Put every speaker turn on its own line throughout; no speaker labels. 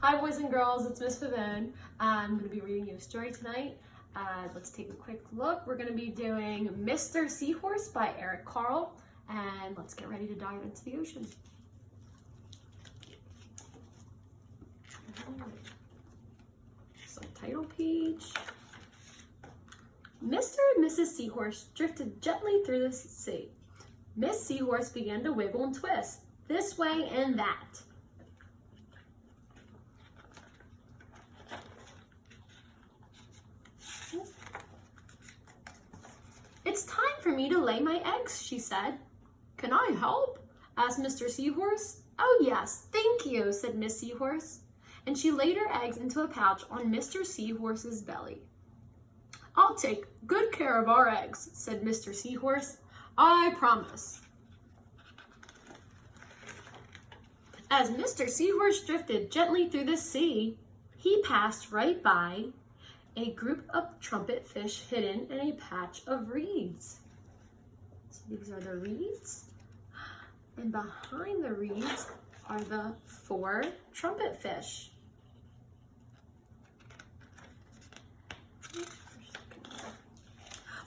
Hi boys and girls, it's Miss Pavone. I'm going to be reading you a story tonight. Let's take a quick look. We're going to be doing Mr. Seahorse by Eric Carle, and let's get ready to dive into the ocean. So title page. Mr. and Mrs. Seahorse drifted gently through the sea. Miss Seahorse began to wiggle and twist, this way and that. It's time for me to lay my eggs, she said. Can I help? Asked Mr. Seahorse. Oh yes, thank you, said Miss Seahorse. And she laid her eggs into a pouch on Mr. Seahorse's belly. I'll take good care of our eggs, said Mr. Seahorse. I promise. As Mr. Seahorse drifted gently through the sea, he passed right by a group of trumpet fish hidden in a patch of reeds. So these are the reeds, and behind the reeds are the 4 trumpet fish.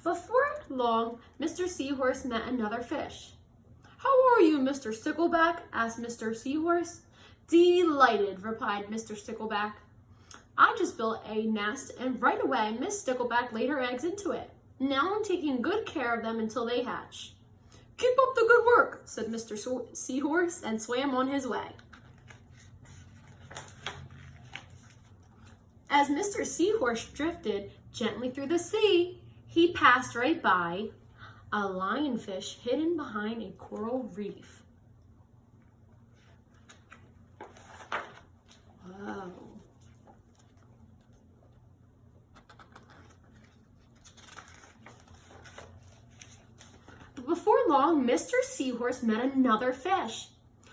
Before long, Mr. Seahorse met another fish. How are you, Mr. Stickleback? Asked Mr. Seahorse. Delighted, replied Mr. Stickleback. I just built a nest, and right away Miss Stickleback laid her eggs into it. Now I'm taking good care of them until they hatch. Keep up the good work, said Mr. Seahorse, and swam on his way. As Mr. Seahorse drifted gently through the sea, he passed right by a lionfish hidden behind a coral reef. Whoa. Before long, Mr. Seahorse met another fish.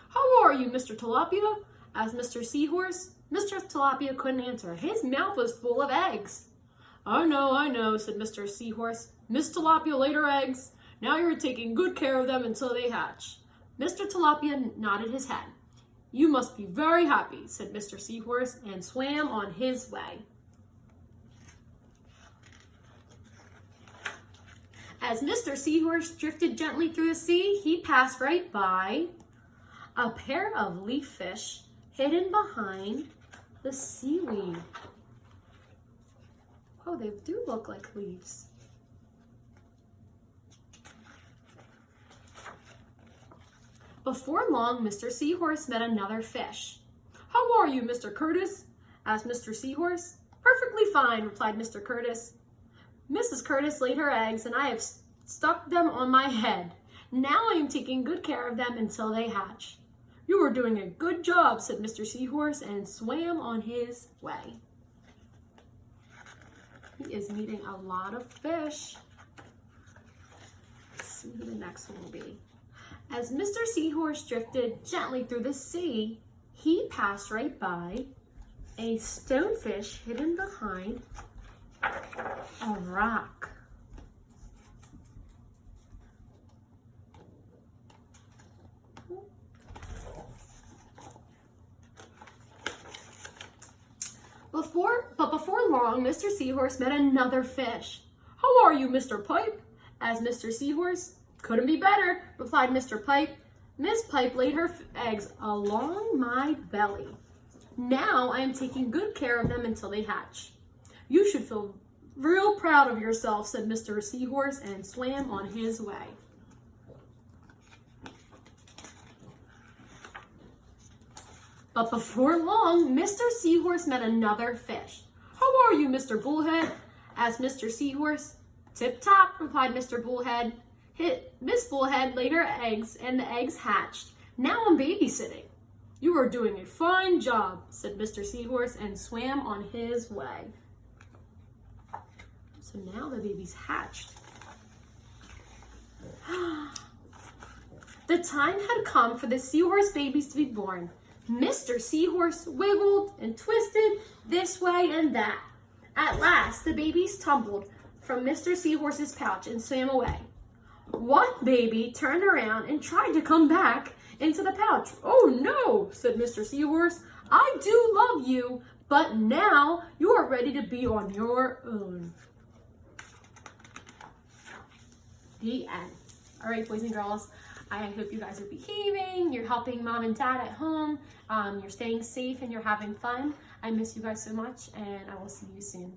How are you, Mr. Tilapia? Asked Mr. Seahorse. Mr. Tilapia couldn't answer. His mouth was full of eggs. I know, said Mr. Seahorse. Miss Tilapia laid her eggs. Now you're taking good care of them until they hatch. Mr. Tilapia nodded his head. You must be very happy, said Mr. Seahorse, and swam on his way. As Mr. Seahorse drifted gently through the sea, he passed right by a pair of leaf fish hidden behind the seaweed. Oh, they do look like leaves. Before long, Mr. Seahorse met another fish. How are you, Mr. Curtis? Asked Mr. Seahorse. Perfectly fine, replied Mr. Curtis. Mrs. Curtis laid her eggs, and I have stuck them on my head. Now I am taking good care of them until they hatch. You are doing a good job, said Mr. Seahorse, and swam on his way. He is meeting a lot of fish. Let's see who the next one will be. As Mr. Seahorse drifted gently through the sea, he passed right by a stonefish hidden behind a rock. Before long, Mr. Seahorse met another fish. How are you, Mr. Pipe? Asked Mr. Seahorse. Couldn't be better, replied Mr. Pipe. Miss Pipe laid her eggs along my belly. Now I am taking good care of them until they hatch. You should feel real proud of yourself, said Mr. Seahorse, and swam on his way. But before long, Mr. Seahorse met another fish. How are you, Mr. Bullhead? Asked Mr. Seahorse. Tip-top, replied Mr. Bullhead. Miss Bullhead laid her eggs, and the eggs hatched. Now I'm babysitting. You are doing a fine job, said Mr. Seahorse, and swam on his way. So now the baby's hatched. The time had come for the seahorse babies to be born. Mr. Seahorse wiggled and twisted this way and that. At last, the babies tumbled from Mr. Seahorse's pouch and swam away. One baby turned around and tried to come back into the pouch. Oh no, said Mr. Seahorse. I do love you, but now you are ready to be on your own. The end. All right, boys and girls, I hope you guys are behaving, you're helping mom and dad at home, you're staying safe and you're having fun. I miss you guys so much, and I will see you soon.